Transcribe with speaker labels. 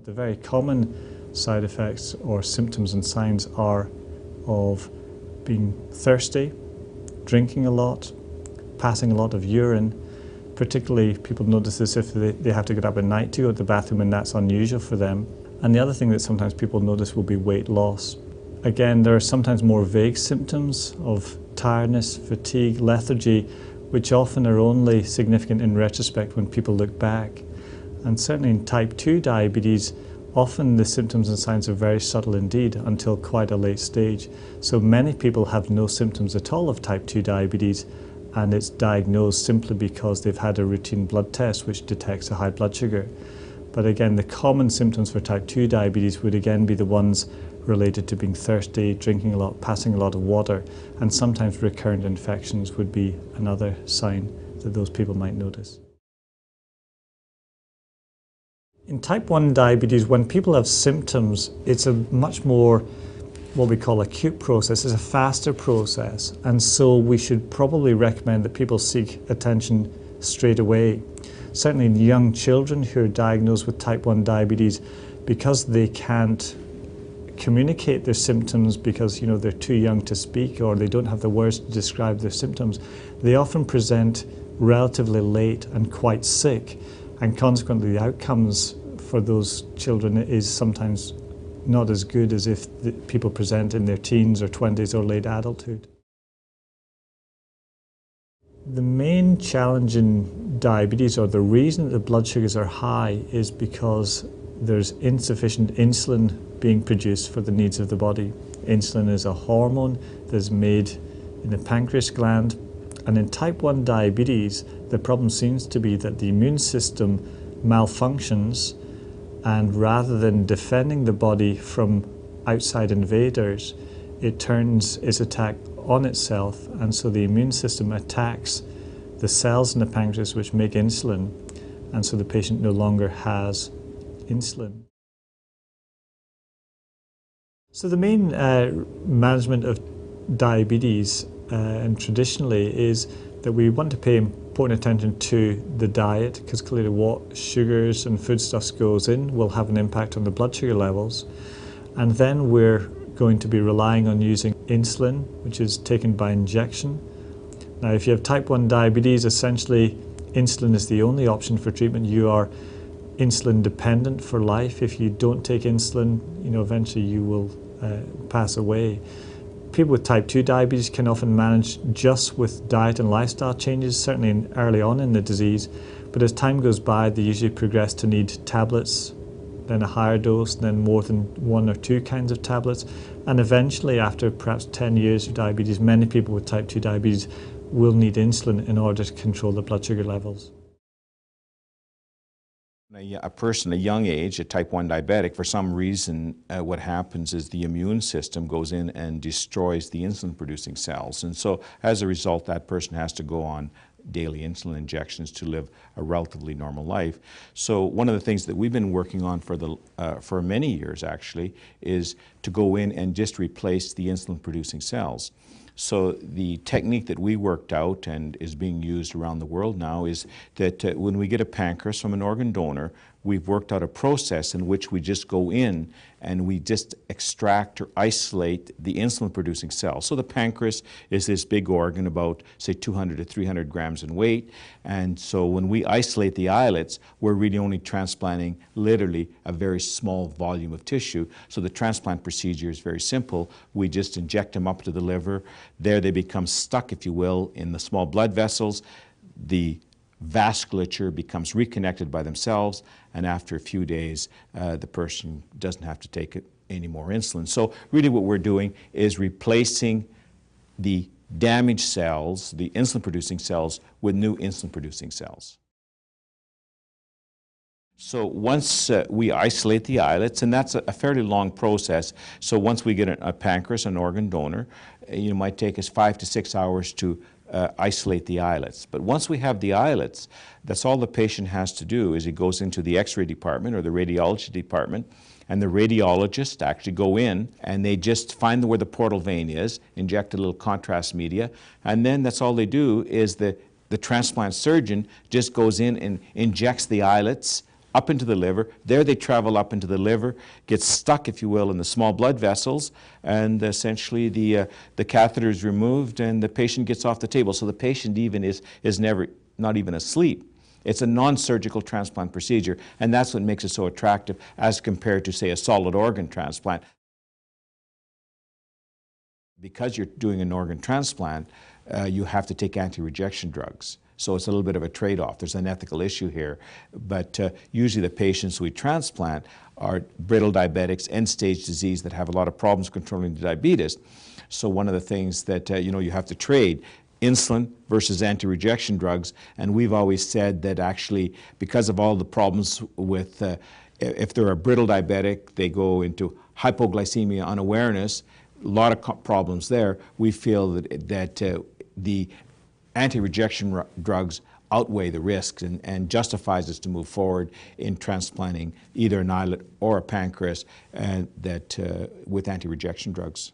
Speaker 1: The very common side effects or symptoms and signs are of being thirsty, drinking a lot, passing a lot of urine. Particularly, people notice this if they have to get up at night to go to the bathroom, and that's unusual for them. And the other thing that sometimes people notice will be weight loss. Again, there are sometimes more vague symptoms of tiredness, fatigue, lethargy, which often are only significant in retrospect when people look back. And certainly in type 2 diabetes, often the symptoms and signs are very subtle indeed until quite a late stage. So many people have no symptoms at all of type 2 diabetes, and it's diagnosed simply because they've had a routine blood test which detects a high blood sugar. But again, the common symptoms for type 2 diabetes would again be the ones related to being thirsty, drinking a lot, passing a lot of water, and sometimes recurrent infections would be another sign that those people might notice. In type 1 diabetes, when people have symptoms, it's a much more what we call acute process. It's a faster process, and so we should probably recommend that people seek attention straight away. Certainly in young children who are diagnosed with type 1 diabetes, because they can't communicate their symptoms because they're too young to speak or they don't have the words to describe their symptoms, they often present relatively late and quite sick, and consequently the outcomes for those children is sometimes not as good as if the people present in their teens or 20s or late adulthood. The main challenge in diabetes, or the reason that the blood sugars are high, is because there's insufficient insulin being produced for the needs of the body. Insulin is a hormone that's made in the pancreas gland, and in type 1 diabetes the problem seems to be that the immune system malfunctions, and rather than defending the body from outside invaders, it turns its attack on itself, and so the immune system attacks the cells in the pancreas which make insulin, and so the patient no longer has insulin. So the main management of diabetes and traditionally is that we want to pay important attention to the diet, because clearly what sugars and foodstuffs goes in will have an impact on the blood sugar levels. And then we're going to be relying on using insulin, which is taken by injection. Now, if you have type 1 diabetes, essentially insulin is the only option for treatment. You are insulin dependent for life. If you don't take insulin, eventually you will pass away. People with type 2 diabetes can often manage just with diet and lifestyle changes, certainly early on in the disease, but as time goes by they usually progress to need tablets, then a higher dose, then more than 1 or 2 kinds of tablets, and eventually after perhaps 10 years of diabetes, many people with type 2 diabetes will need insulin in order to control the blood sugar levels.
Speaker 2: A person at a young age, a type 1 diabetic, for some reason what happens is the immune system goes in and destroys the insulin producing cells, and so as a result that person has to go on daily insulin injections to live a relatively normal life. So one of the things that we've been working on for many years actually is to go in and just replace the insulin producing cells. So the technique that we worked out and is being used around the world now is that when we get a pancreas from an organ donor, we've worked out a process in which we just go in and we just extract or isolate the insulin producing cells. So the pancreas is this big organ, about say 200 to 300 grams in weight, and so when we isolate the islets, we're really only transplanting literally a very small volume of tissue. So the transplant procedure is very simple. We just inject them up to the liver. There they become stuck, if you will, in the small blood vessels. The vasculature becomes reconnected by themselves, and after a few days the person doesn't have to take any more insulin. So really what we're doing is replacing the damaged cells, the insulin producing cells, with new insulin producing cells. So once we isolate the islets, and that's a fairly long process, so once we get a pancreas, an organ donor, it might take us 5 to 6 hours to isolate the islets. But once we have the islets, that's all the patient has to do is he goes into the X-ray department or the radiology department, and the radiologists actually go in and they just find where the portal vein is, inject a little contrast media, and then that's all they do is the transplant surgeon just goes in and injects the islets up into the liver. There they travel up into the liver, get stuck, if you will, in the small blood vessels, and essentially the catheter is removed and the patient gets off the table. So the patient even is never, not even asleep. It's a non-surgical transplant procedure, and that's what makes it so attractive as compared to, say, a solid organ transplant. Because you're doing an organ transplant, you have to take anti-rejection drugs. So it's a little bit of a trade-off. There's an ethical issue here. But usually the patients we transplant are brittle diabetics, end-stage disease that have a lot of problems controlling the diabetes. So one of the things that you have to trade, insulin versus anti-rejection drugs, and we've always said that actually because of all the problems with, if they're a brittle diabetic, they go into hypoglycemia unawareness, a lot of problems there. We feel that the anti-rejection drugs outweigh the risks and justifies us to move forward in transplanting either an islet or a pancreas with anti-rejection drugs.